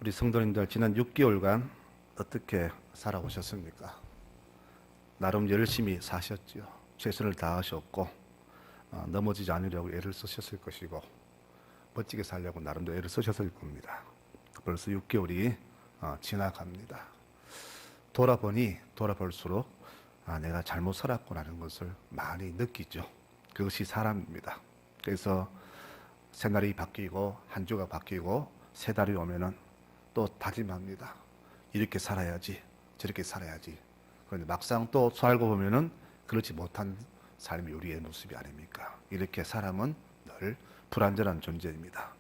우리 성도님들 지난 6개월간 어떻게 살아오셨습니까? 나름 열심히 사셨지요. 최선을 다하셨고 넘어지지 않으려고 애를 쓰셨을 것이고 멋지게 살려고 나름대로 애를 쓰셨을 겁니다. 벌써 6개월이 지나갑니다. 돌아볼수록 내가 잘못 살았구나라는 것을 많이 느끼죠. 그것이 사람입니다. 그래서 새날이 바뀌고 한 주가 바뀌고 새 달이 오면은 또 다짐합니다. 이렇게 살아야지, 저렇게 살아야지. 그런데 막상 또 살고 보면은 그렇지 못한 삶이 우리의 모습이 아닙니까? 이렇게 사람은 늘 불완전한 존재입니다.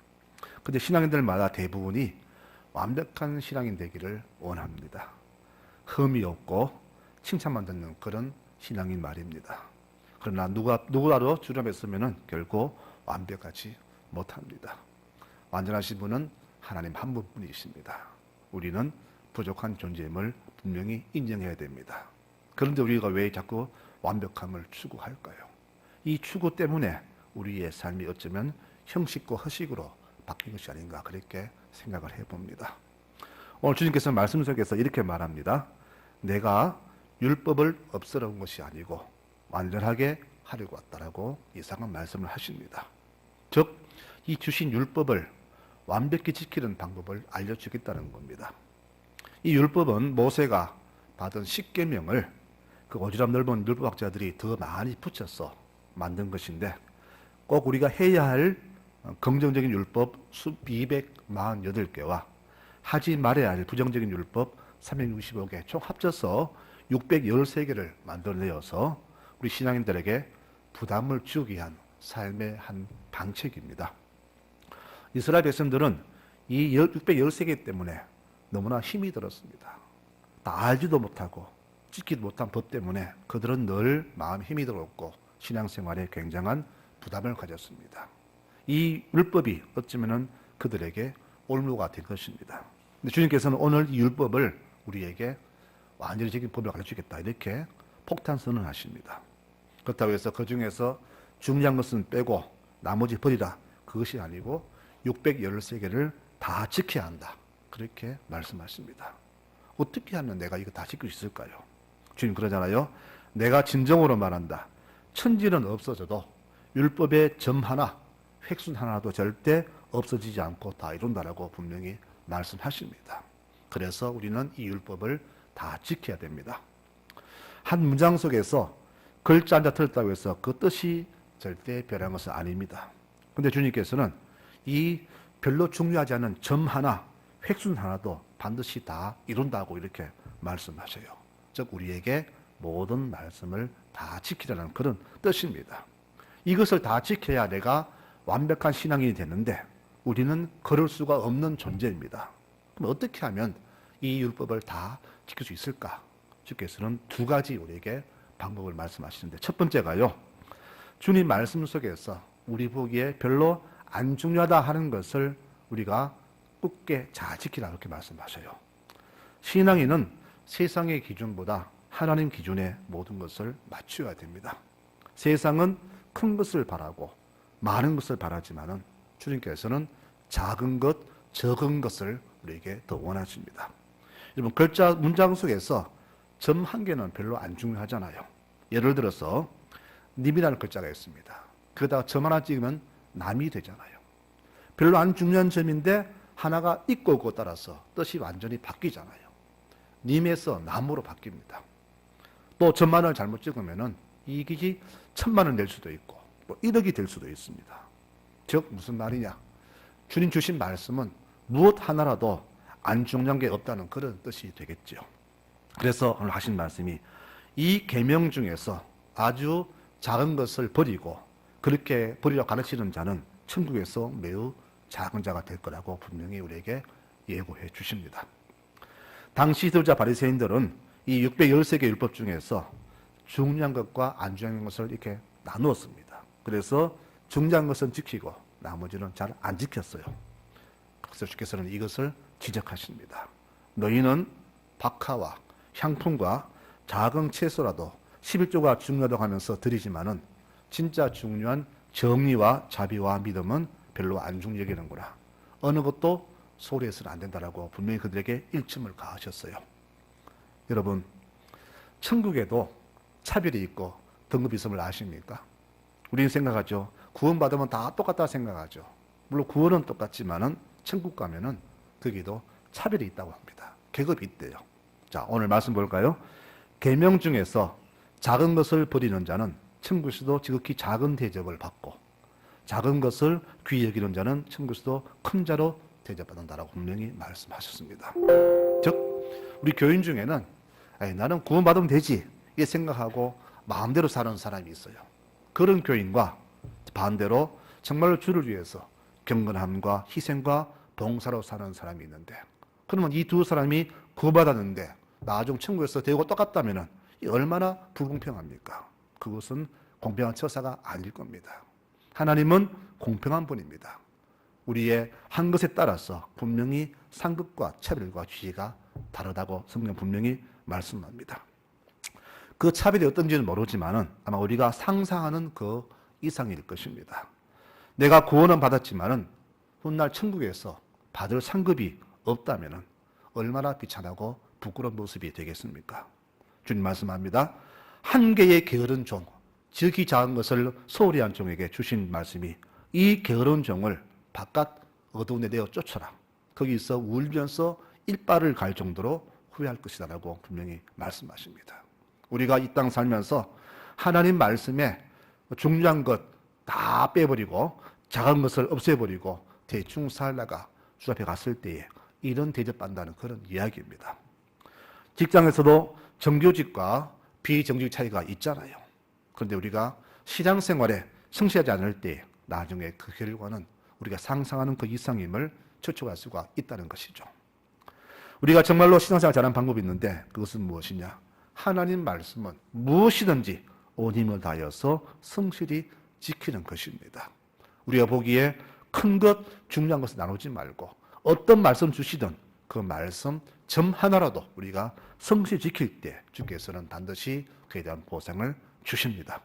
근데 신앙인들마다 대부분이 완벽한 신앙인 되기를 원합니다. 흠이 없고 칭찬만 듣는 그런 신앙인 말입니다. 그러나 누구라도 주름에 쓰면은 결코 완벽하지 못합니다. 완전하신 분은 하나님 한 분뿐이십니다. 우리는 부족한 존재임을 분명히 인정해야 됩니다. 그런데 우리가 왜 자꾸 완벽함을 추구할까요? 이 추구 때문에 우리의 삶이 어쩌면 형식과 허식으로 바뀐 것이 아닌가 그렇게 생각을 해봅니다. 오늘 주님께서 말씀 속에서 이렇게 말합니다. 내가 율법을 없애놓은 것이 아니고 완전하게 하려고 왔다라고 이상한 말씀을 하십니다. 즉, 이 주신 율법을 완벽히 지키는 방법을 알려주겠다는 겁니다. 이 율법은 모세가 받은 십계명을 그 오지랖 넓은 율법학자들이 더 많이 붙여서 만든 것인데 꼭 우리가 해야 할 긍정적인 율법 248개와 하지 말아야 할 부정적인 율법 365개 총 합쳐서 613개를 만들어내어서 우리 신앙인들에게 부담을 주기 위한 삶의 한 방책입니다. 이스라엘 백성들은 이 613개 때문에 너무나 힘이 들었습니다. 다 알지도 못하고 지키지 못한 법 때문에 그들은 늘 마음 힘이 들었고 신앙생활에 굉장한 부담을 가졌습니다. 이 율법이 어쩌면 그들에게 올무가 된 것입니다. 근데 주님께서는 오늘 이 율법을 우리에게 완전히 지킨 법을 가르치겠다 이렇게 폭탄 선언하십니다. 그렇다고 해서 그 중에서 중요한 것은 빼고 나머지 버리라 그것이 아니고 613개를 다 지켜야 한다 그렇게 말씀하십니다. 어떻게 하면 내가 이거 다 지킬 수 있을까요? 주님 그러잖아요. 내가 진정으로 말한다. 천지는 없어져도 율법의 점 하나, 획순 하나도 절대 없어지지 않고 다 이룬다라고 분명히 말씀하십니다. 그래서 우리는 이 율법을 다 지켜야 됩니다. 한 문장 속에서 글자 한자 틀렸다고 해서 그 뜻이 절대 변한 것은 아닙니다. 그런데 주님께서는 이 별로 중요하지 않은 점 하나, 획순 하나도 반드시 다 이룬다고 이렇게 말씀하셔요. 즉 우리에게 모든 말씀을 다 지키라는 그런 뜻입니다. 이것을 다 지켜야 내가 완벽한 신앙인이 되는데 우리는 그럴 수가 없는 존재입니다. 그럼 어떻게 하면 이 율법을 다 지킬 수 있을까? 주께서는 두 가지 우리에게 방법을 말씀하시는데 첫 번째가요. 주님 말씀 속에서 우리 보기에 별로 안 중요하다 하는 것을 우리가 굳게 잘 지키라 이렇게 말씀하셔요. 신앙인은 세상의 기준보다 하나님 기준에 모든 것을 맞춰야 됩니다. 세상은 큰 것을 바라고 많은 것을 바라지만은 주님께서는 작은 것, 적은 것을 우리에게 더 원하십니다. 여러분 글자 문장 속에서 점 한 개는 별로 안 중요하잖아요. 예를 들어서 님이라는 글자가 있습니다. 그러다가 점 하나 찍으면 남이 되잖아요. 별로 안 중요한 점인데 하나가 있고 없고 따라서 뜻이 완전히 바뀌잖아요. 님에서 남으로 바뀝니다. 또 점만을 잘못 찍으면은 이 길이 1000만 원 낼 수도 있고 뭐 1억이 될 수도 있습니다. 즉 무슨 말이냐? 주님 주신 말씀은 무엇 하나라도 안 중요한 게 없다는 그런 뜻이 되겠죠. 그래서 오늘 하신 말씀이 이 계명 중에서 아주 작은 것을 버리고 그렇게 버리라고 가르치는 자는 천국에서 매우 작은 자가 될 거라고 분명히 우리에게 예고해 주십니다. 당시 지도자 바리새인들은 이 613개 율법 중에서 중요한 것과 안 중요한 것을 이렇게 나누었습니다. 그래서 중요한 것은 지키고 나머지는 잘 안 지켰어요. 그래서 주께서는 이것을 지적하십니다. 너희는 박하와 향품과 작은 채소라도 11조가 중요하다고 하면서 드리지만은 진짜 중요한 정의와 자비와 믿음은 별로 안 중요하게는구나. 어느 것도 소홀히 해서는 안 된다라고 분명히 그들에게 일침을 가하셨어요. 여러분, 천국에도 차별이 있고 등급이 있음을 아십니까? 우리는 생각하죠. 구원받으면 다 똑같다 생각하죠. 물론 구원은 똑같지만은 천국 가면은 거기도 차별이 있다고 합니다. 계급이 있대요. 자, 오늘 말씀 볼까요? 계명 중에서 작은 것을 버리는 자는 천국에서도 지극히 작은 대접을 받고, 작은 것을 귀히 여기는 자는 천국에서도 큰 자로 대접받는다라고 분명히 말씀하셨습니다. 즉, 우리 교인 중에는 나는 구원받으면 되지 이렇게 생각하고 마음대로 사는 사람이 있어요. 그런 교인과 반대로 정말로 주를 위해서 경건함과 희생과 봉사로 사는 사람이 있는데, 그러면 이 두 사람이 구원받았는데 나중 천국에서 되고 똑같다면 얼마나 불공평합니까? 그것은 공평한 처사가 아닐 겁니다. 하나님은 공평한 분입니다. 우리의 한 것에 따라서 분명히 상급과 차별과 지위가 다르다고 성경 분명히 말씀합니다. 그 차별이 어떤지는 모르지만은 아마 우리가 상상하는 그 이상일 것입니다. 내가 구원은 받았지만은 훗날 천국에서 받을 상급이 없다면은 얼마나 비참하고 부끄러운 모습이 되겠습니까? 주님 말씀합니다. 한 개의 게으른 종, 지극히 작은 것을 소홀히 한 종에게 주신 말씀이, 이 게으른 종을 바깥 어두운 데 내어 쫓아라. 거기서 울면서 일발을 갈 정도로 후회할 것이다 라고 분명히 말씀하십니다. 우리가 이 땅 살면서 하나님 말씀에 중요한 것 다 빼버리고 작은 것을 없애버리고 대충 살다가 주 앞에 갔을 때에 이런 대접받는다는 그런 이야기입니다. 직장에서도 정규직과 비정규직 차이가 있잖아요. 그런데 우리가 신앙생활에 성실하지 않을 때 나중에 그 결과는 우리가 상상하는 그 이상임을 추측할 수가 있다는 것이죠. 우리가 정말로 신앙생활 잘하는 방법이 있는데 그것은 무엇이냐? 하나님 말씀은 무엇이든지 온 힘을 다하여서 성실히 지키는 것입니다. 우리가 보기에 큰 것, 중요한 것을 나누지 말고 어떤 말씀 주시든 그 말씀 점 하나라도 우리가 성실히 지킬 때 주께서는 반드시 그에 대한 보상을 주십니다.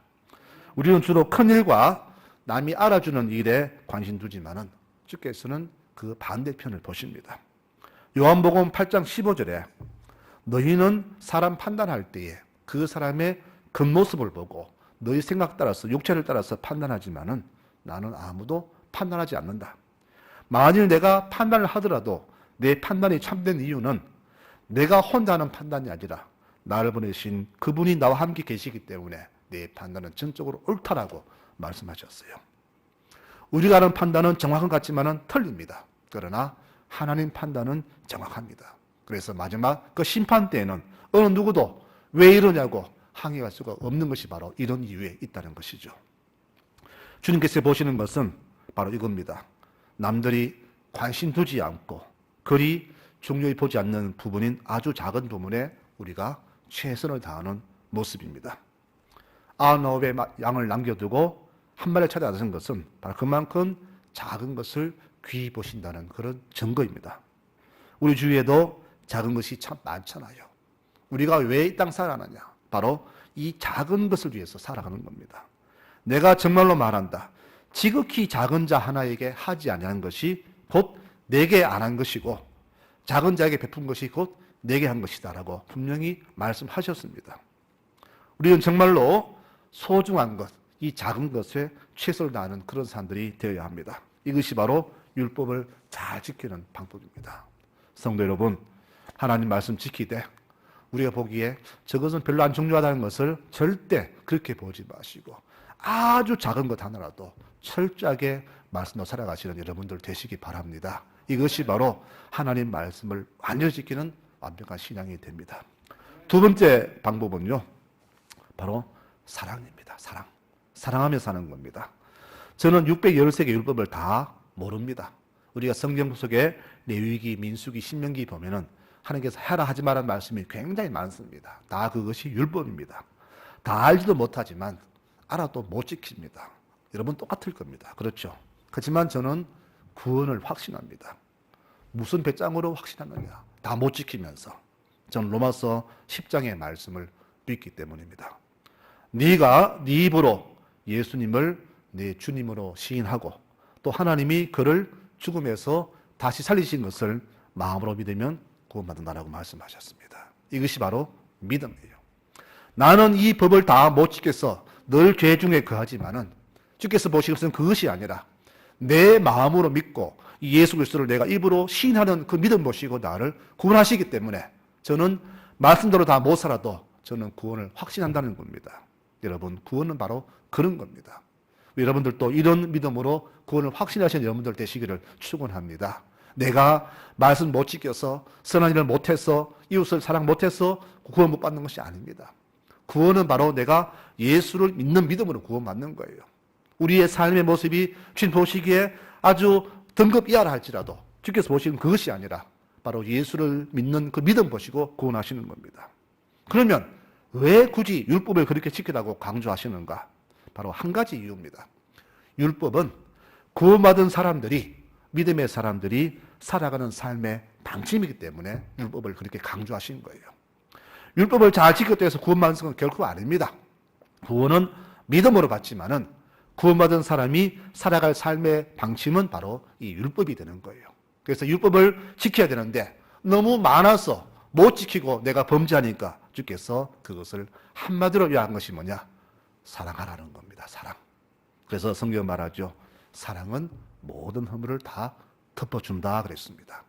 우리는 주로 큰 일과 남이 알아주는 일에 관심 두지만은 주께서는 그 반대편을 보십니다. 요한복음 8장 15절에 너희는 사람 판단할 때에 그 사람의 겉모습을 보고 너희 생각 따라서 육체를 따라서 판단하지만은 나는 아무도 판단하지 않는다. 만일 내가 판단을 하더라도 내 판단이 참된 이유는 내가 혼자 하는 판단이 아니라 나를 보내신 그분이 나와 함께 계시기 때문에 내 판단은 전적으로 옳다라고 말씀하셨어요. 우리가 하는 판단은 정확한 것 같지만은 틀립니다. 그러나 하나님 판단은 정확합니다. 그래서 마지막 그 심판 때에는 어느 누구도 왜 이러냐고 항의할 수가 없는 것이 바로 이런 이유에 있다는 것이죠. 주님께서 보시는 것은 바로 이겁니다. 남들이 관심 두지 않고 그리 중요히 보지 않는 부분인 아주 작은 부분에 우리가 최선을 다하는 모습입니다. 99의 양을 남겨두고 한 마리를 찾아가신 것은 바로 그만큼 작은 것을 귀히 보신다는 그런 증거입니다. 우리 주위에도 작은 것이 참 많잖아요. 우리가 왜 이 땅 살아가느냐? 바로 이 작은 것을 위해서 살아가는 겁니다. 내가 정말로 말한다. 지극히 작은 자 하나에게 하지 아니한 것이 곧 내게 안 한 것이고 작은 자에게 베푼 것이 곧 내게 한 것이다라고 분명히 말씀하셨습니다. 우리는 정말로 소중한 것, 이 작은 것에 최선을 다하는 그런 사람들이 되어야 합니다. 이것이 바로 율법을 잘 지키는 방법입니다. 성도 여러분, 하나님 말씀 지키되 우리가 보기에 저것은 별로 안 중요하다는 것을 절대 그렇게 보지 마시고 아주 작은 것 하나라도 철저하게 말씀으로 살아가시는 여러분들 되시기 바랍니다. 이것이 바로 하나님 말씀을 완전히 지키는 완벽한 신앙이 됩니다. 두 번째 방법은요, 바로 사랑입니다. 사랑. 사랑하며 사는 겁니다. 저는 613개 율법을 다 모릅니다. 우리가 성경 속에 레위기, 민수기, 신명기 보면은 하나님께서 해라 하지 말라는 말씀이 굉장히 많습니다. 다 그것이 율법입니다. 다 알지도 못하지만 알아도 못 지킵니다. 여러분 똑같을 겁니다. 그렇죠? 그렇지만 저는 구원을 확신합니다. 무슨 배짱으로 확신하느냐? 다 못 지키면서. 저는 로마서 10장의 말씀을 믿기 때문입니다. 네가 네 입으로 예수님을 네 주님으로 시인하고 또 하나님이 그를 죽음에서 다시 살리신 것을 마음으로 믿으면 구원받는다라고 말씀하셨습니다. 이것이 바로 믿음이에요. 나는 이 법을 다 못 지켜서 늘 죄 중에 거하지만은 주께서 보시는 것은 그것이 아니라 내 마음으로 믿고 예수 그리스도를 내가 입으로 시인하는 그 믿음 보시고 나를 구원하시기 때문에 저는 말씀대로 다 못 살아도 저는 구원을 확신한다는 겁니다. 여러분, 구원은 바로 그런 겁니다. 여러분들도 이런 믿음으로 구원을 확신하시는 여러분들 되시기를 축원합니다. 내가 말씀 못 지켜서 선한 일을 못해서 이웃을 사랑 못해서 구원 못 받는 것이 아닙니다. 구원은 바로 내가 예수를 믿는 믿음으로 구원받는 거예요. 우리의 삶의 모습이 주님 보시기에 아주 등급 이하라 할지라도 주께서 보시는 그것이 아니라 바로 예수를 믿는 그 믿음 보시고 구원하시는 겁니다. 그러면 왜 굳이 율법을 그렇게 지키라고 강조하시는가? 바로 한 가지 이유입니다. 율법은 구원받은 사람들이, 믿음의 사람들이 살아가는 삶의 방침이기 때문에 율법을 그렇게 강조하신 거예요. 율법을 잘 지켰다고 해서 구원받는 것은 결코 아닙니다. 구원은 믿음으로 받지만은 구원받은 사람이 살아갈 삶의 방침은 바로 이 율법이 되는 거예요. 그래서 율법을 지켜야 되는데 너무 많아서 못 지키고 내가 범죄하니까 주께서 그것을 한마디로 요약한 것이 뭐냐? 사랑하라는 겁니다. 사랑. 그래서 성경 말하죠. 사랑은 모든 허물을 다 덮어준다 그랬습니다.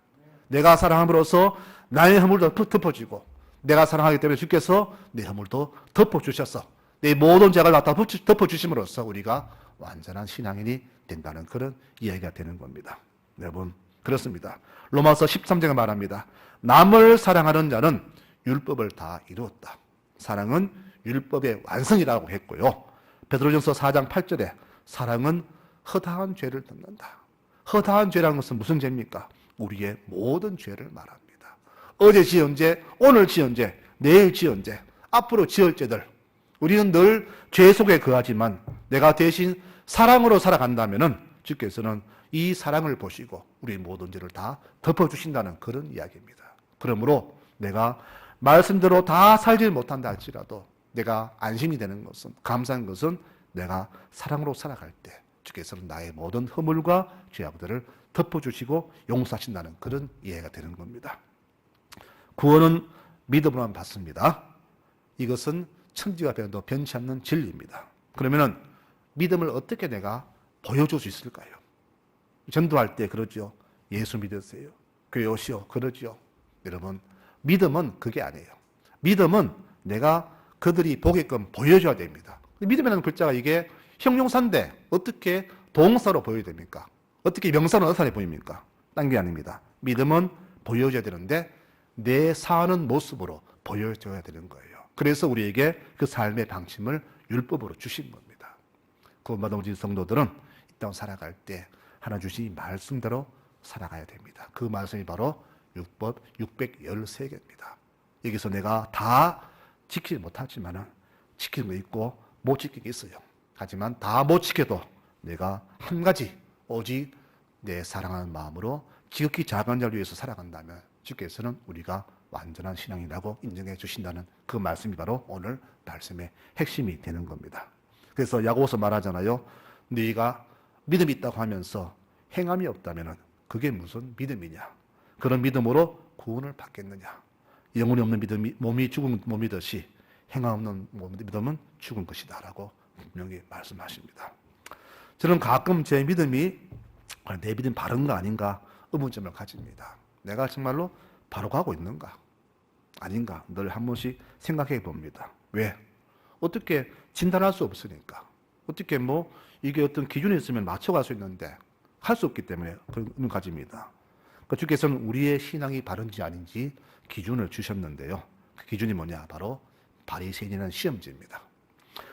내가 사랑함으로써 나의 허물도 덮어지고 내가 사랑하기 때문에 주께서 내 허물도 덮어주셔서 내 모든 죄를 갖다 덮어주심으로써 우리가 완전한 신앙인이 된다는 그런 이야기가 되는 겁니다. 여러분, 그렇습니다. 로마서 13장에 말합니다. 남을 사랑하는 자는 율법을 다 이루었다. 사랑은 율법의 완성이라고 했고요. 베드로전서 4장 8절에 사랑은 허다한 죄를 덮는다. 허다한 죄라는 것은 무슨 죄입니까? 우리의 모든 죄를 말합니다. 어제 지은 죄, 오늘 지은 죄, 내일 지은 죄, 앞으로 지을 죄들. 우리는 늘 죄 속에 거하지만 내가 대신 사랑으로 살아간다면은 주께서는 이 사랑을 보시고 우리 모든 죄를 다 덮어주신다는 그런 이야기입니다. 그러므로 내가 말씀대로 다 살지 못한다 할지라도 내가 안심이 되는 것은, 감사한 것은 내가 사랑으로 살아갈 때 주께서는 나의 모든 허물과 죄악들을 덮어주시고 용서하신다는 그런 이해가 되는 겁니다. 구원은 믿음으로만 받습니다. 이것은 천지와 변도 변치 않는 진리입니다. 그러면은 믿음을 어떻게 내가 보여줄 수 있을까요? 전도할 때 그러죠. 예수 믿으세요. 교회 오시오. 그러죠. 여러분, 믿음은 그게 아니에요. 믿음은 내가 그들이 보게끔 보여줘야 됩니다. 믿음이라는 글자가 이게 형용사인데 어떻게 동사로 보여야 됩니까? 어떻게 명사로 나타내 보입니까? 딴 게 아닙니다. 믿음은 보여줘야 되는데 내 사는 모습으로 보여줘야 되는 거예요. 그래서 우리에게 그 삶의 방침을 율법으로 주신 겁니다. 구원받은 우리 성도들은 이 땅 살아갈 때 하나 주신 말씀대로 살아가야 됩니다. 그 말씀이 바로 율법 613개입니다. 여기서 내가 다 지키지 못하지만 지키는 거 있고 못 지키는 게 있어요. 하지만 다 못 지켜도 내가 한 가지 오직 내 사랑하는 마음으로 지극히 작은 자를 위해서 살아간다면 주께서는 우리가 완전한 신앙이라고 인정해 주신다는 그 말씀이 바로 오늘 말씀의 핵심이 되는 겁니다. 그래서 야고보서 말하잖아요. 네가 믿음이 있다고 하면서 행함이 없다면 그게 무슨 믿음이냐. 그런 믿음으로 구원을 받겠느냐. 영혼이 없는 믿음이 몸이 죽은 몸이듯이 행함 없는 믿음은 죽은 것이다 라고 분명히 말씀하십니다. 저는 가끔 제 믿음이 내 믿음이 바른가 아닌가 의문점을 가집니다. 내가 정말로 바로 가고 있는가 아닌가 늘 한 번씩 생각해 봅니다. 왜? 어떻게 진단할 수 없으니까. 어떻게 이게 어떤 기준이 있으면 맞춰갈 수 있는데 할 수 없기 때문에 그런 의문 가집니다. 주께서는 우리의 신앙이 바른지 아닌지 기준을 주셨는데요. 그 기준이 뭐냐? 바로 바리새인이라는 시험지입니다.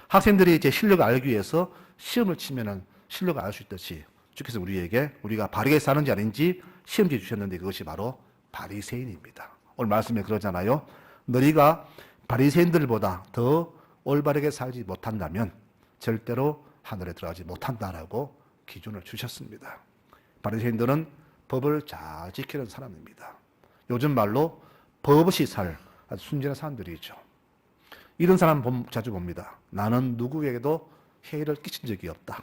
학생들이 제 실력을 알기 위해서 시험을 치면은 실력을 알 수 있듯이 주께서 우리에게 우리가 바르게 사는지 아닌지 시험지 주셨는데 그것이 바로 바리새인입니다. 오늘 말씀에 그러잖아요. 너희가 바리새인들보다 더 올바르게 살지 못한다면 절대로 하늘에 들어가지 못한다라고 기준을 주셨습니다. 바리새인들은 법을 잘 지키는 사람입니다. 요즘 말로 법 없이 살 아주 순진한 사람들이죠. 이런 사람 자주 봅니다. 나는 누구에게도 해를 끼친 적이 없다.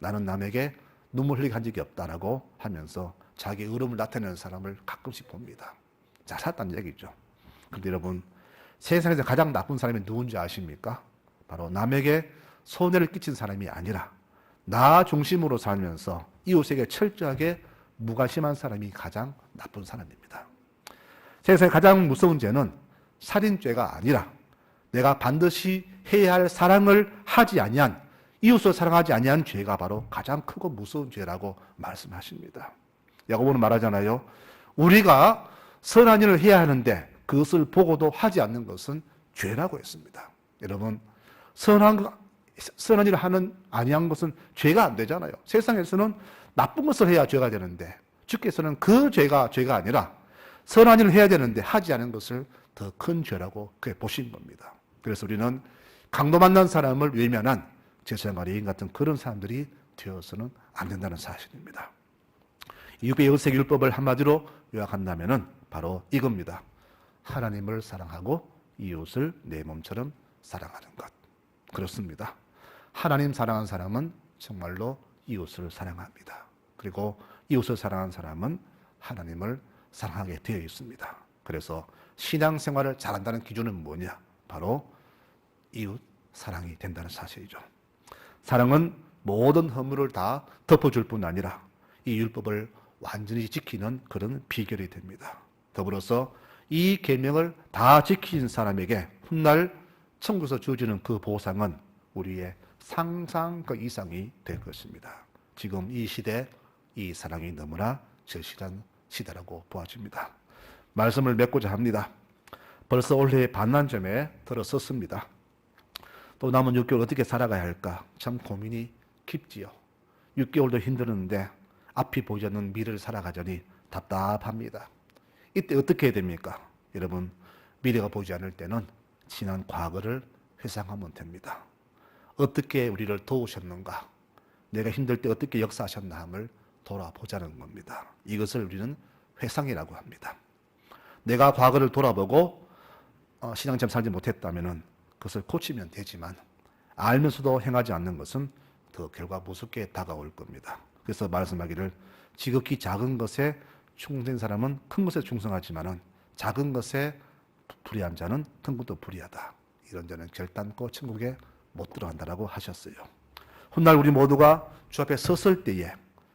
나는 남에게 눈물 흘리게 한 적이 없다라고 하면서 자기 의로움을 나타내는 사람을 가끔씩 봅니다. 잘 살았다는 얘기죠. 그런데 여러분, 세상에서 가장 나쁜 사람이 누군지 아십니까? 바로 남에게 손해를 끼친 사람이 아니라 나 중심으로 살면서 이웃에게 철저하게 무관심한 사람이 가장 나쁜 사람입니다. 세상에 가장 무서운 죄는 살인죄가 아니라 내가 반드시 해야 할 사랑을 하지 아니한, 이웃을 사랑하지 아니한 죄가 바로 가장 크고 무서운 죄라고 말씀하십니다. 야고보는 말하잖아요. 우리가 선한 일을 해야 하는데 그것을 보고도 하지 않는 것은 죄라고 했습니다. 여러분, 선한 일을 하는 아니한 것은 죄가 안 되잖아요. 세상에서는 나쁜 것을 해야 죄가 되는데 주께서는 그 죄가 아니라 선한 일을 해야 되는데 하지 않은 것을 더 큰 죄라고 그렇게 보신 겁니다. 그래서 우리는 강도 만난 사람을 외면한 제사장 레인 같은 그런 사람들이 되어서는 안 된다는 사실입니다. 613개 율법을 한마디로 요약한다면 바로 이겁니다. 하나님을 사랑하고 이웃을 내 몸처럼 사랑하는 것. 그렇습니다. 하나님 사랑하는 사람은 정말로 이웃을 사랑합니다. 그리고 이웃을 사랑하는 사람은 하나님을 사랑하게 되어 있습니다. 그래서 신앙생활을 잘한다는 기준은 뭐냐? 바로 이웃 사랑이 된다는 사실이죠. 사랑은 모든 허물을 다 덮어줄 뿐 아니라 이 율법을 완전히 지키는 그런 비결이 됩니다. 더불어서 이 계명을 다 지킨 사람에게 훗날 천국에서 주어지는 그 보상은 우리의 상상 그 이상이 될 것입니다. 지금 이 시대 이 사랑이 너무나 절실한 시대라고 보아집니다. 말씀을 맺고자 합니다. 벌써 올해 반환점에 들어섰습니다. 또 남은 6개월 어떻게 살아가야 할까? 참 고민이 깊지요. 6개월도 힘드는데 앞이 보이지 않는 미래를 살아가자니 답답합니다. 이때 어떻게 해야 됩니까? 여러분, 미래가 보이지 않을 때는 지난 과거를 회상하면 됩니다. 어떻게 우리를 도우셨는가? 내가 힘들 때 어떻게 역사하셨나 함을 돌아보자는 겁니다. 이것을 우리는 회상이라고 합니다. 내가 과거를 돌아보고 신앙처럼 살지 못했다면 그것을 고치면 되지만 알면서도 행하지 않는 것은 더 결과 무섭게 다가올 겁니다. 그래서 말씀하기를 지극히 작은 것에 충성된 사람은 큰 것에 충성하지만은 작은 것에 불의한 자는 큰 것도 불의하다. 이런 자는 결단코 천국에 못 들어간다라고 하셨어요. 훗날 우리 모두가 주 앞에 섰을 때에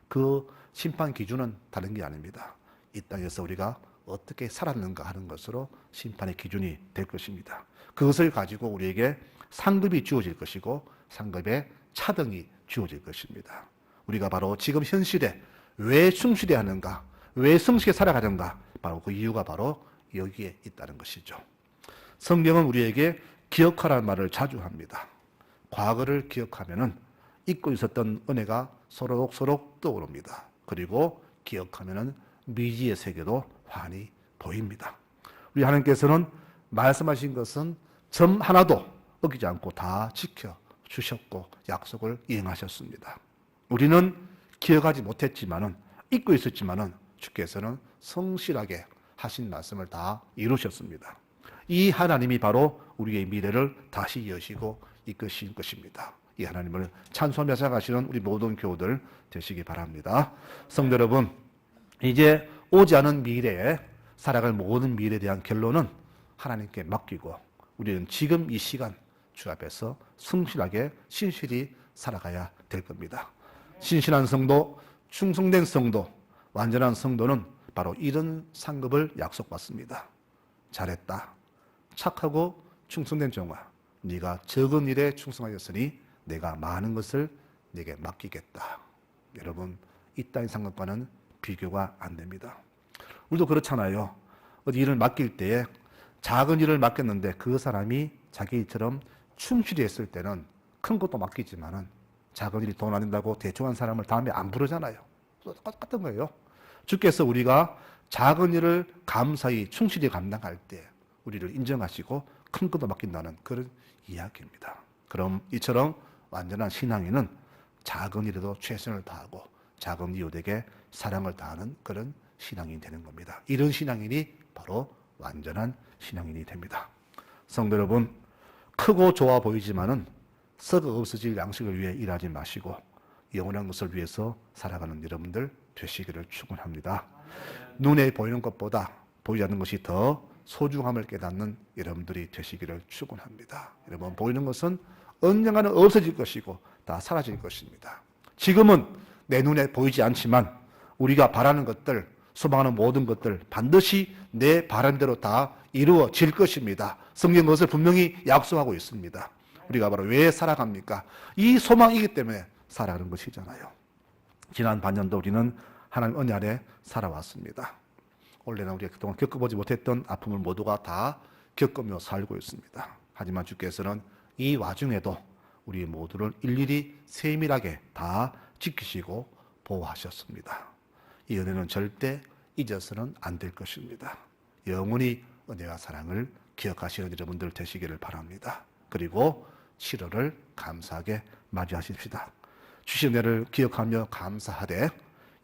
그 심판 기준은 다른 게 아닙니다. 이 땅에서 우리가 어떻게 살았는가 하는 것으로 심판의 기준이 될 것입니다. 그것을 가지고 우리에게 상급이 주어질 것이고 상급의 차등이 주어질 것입니다. 우리가 바로 지금 현실에 왜 충실해야 하는가, 왜 성실하게 살아가는가, 바로 그 이유가 바로 여기에 있다는 것이죠. 성경은 우리에게 기억하라는 말을 자주 합니다. 과거를 기억하면은 잊고 있었던 은혜가 소록소록 떠오릅니다. 그리고 기억하면은 미지의 세계도 환히 보입니다. 우리 하나님께서는 말씀하신 것은 점 하나도 어기지 않고 다 지켜주셨고 약속을 이행하셨습니다. 우리는 기억하지 못했지만은 잊고 있었지만은 주께서는 성실하게 하신 말씀을 다 이루셨습니다. 이 하나님이 바로 우리의 미래를 다시 여시고 이끄신 것입니다. 이 하나님을 찬송하며 살아가시는 우리 모든 교우들 되시기 바랍니다. 성도 여러분, 이제 오지 않은 미래에 살아갈 모든 미래에 대한 결론은 하나님께 맡기고 우리는 지금 이 시간 주 앞에서 성실하게 신실히 살아가야 될 겁니다. 신실한 성도, 충성된 성도, 완전한 성도는 바로 이런 상급을 약속받습니다. 잘했다. 착하고 충성된 종아, 네가 적은 일에 충성하였으니 내가 많은 것을 네게 맡기겠다. 여러분, 이 땅의 상급과는 비교가 안 됩니다. 우리도 그렇잖아요. 어디 일을 맡길 때에 작은 일을 맡겼는데 그 사람이 자기 일처럼 충실히 했을 때는 큰 것도 맡기지만은 작은 일이 돈 안 된다고 대충 한 사람을 다음에 안 부르잖아요. 똑같은 거예요. 주께서 우리가 작은 일을 감사히 충실히 감당할 때 우리를 인정하시고 큰 것도 맡긴다는 그런 이야기입니다. 그럼 이처럼 완전한 신앙인은 작은 일에도 최선을 다하고 작은 이웃에게 사랑을 다하는 그런 신앙인이 되는 겁니다. 이런 신앙인이 바로 완전한 신앙인이 됩니다. 성도 여러분, 크고 좋아 보이지만은 썩어 없어질 양식을 위해 일하지 마시고 영원한 것을 위해서 살아가는 여러분들 되시기를 축원합니다. 눈에 보이는 것보다 보이지 않는 것이 더 소중함을 깨닫는 여러분들이 되시기를 축원합니다. 여러분, 보이는 것은 언젠가는 없어질 것이고 다 사라질 것입니다. 지금은 내 눈에 보이지 않지만 우리가 바라는 것들, 소망하는 모든 것들 반드시 내 바람대로 다 이루어질 것입니다. 성경 그것을 분명히 약속하고 있습니다. 우리가 바로 왜 살아갑니까? 이 소망이기 때문에 살아가는 것이잖아요. 지난 반년도 우리는 하나님 은혜 아래 살아왔습니다. 원래는 우리가 그동안 겪어보지 못했던 아픔을 모두가 다 겪으며 살고 있습니다. 하지만 주께서는 이 와중에도 우리 모두를 일일이 세밀하게 다 지키시고 보호하셨습니다. 이 은혜는 절대 잊어서는 안 될 것입니다. 영원히 은혜와 사랑을 기억하시는 여러분들 되시기를 바랍니다. 그리고 7월을 감사하게 맞이하십시다. 주신 은혜를 기억하며 감사하되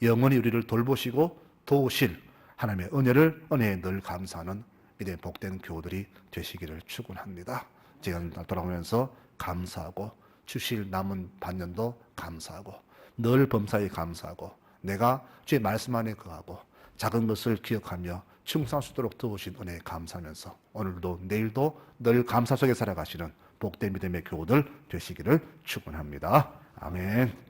영원히 우리를 돌보시고 도우실 하나님의 은혜에 늘 감사하는 믿음의 복된 교우들이 되시기를 축원합니다. 제가 돌아오면서 감사하고 주실 남은 반년도 감사하고 늘 범사에 감사하고 내가 주의 말씀 안에 거하고 작은 것을 기억하며 충성할 수 있도록 도우신 은혜에 감사하면서 오늘도 내일도 늘 감사 속에 살아가시는 복된 믿음의 교우들 되시기를 축원합니다. 아멘.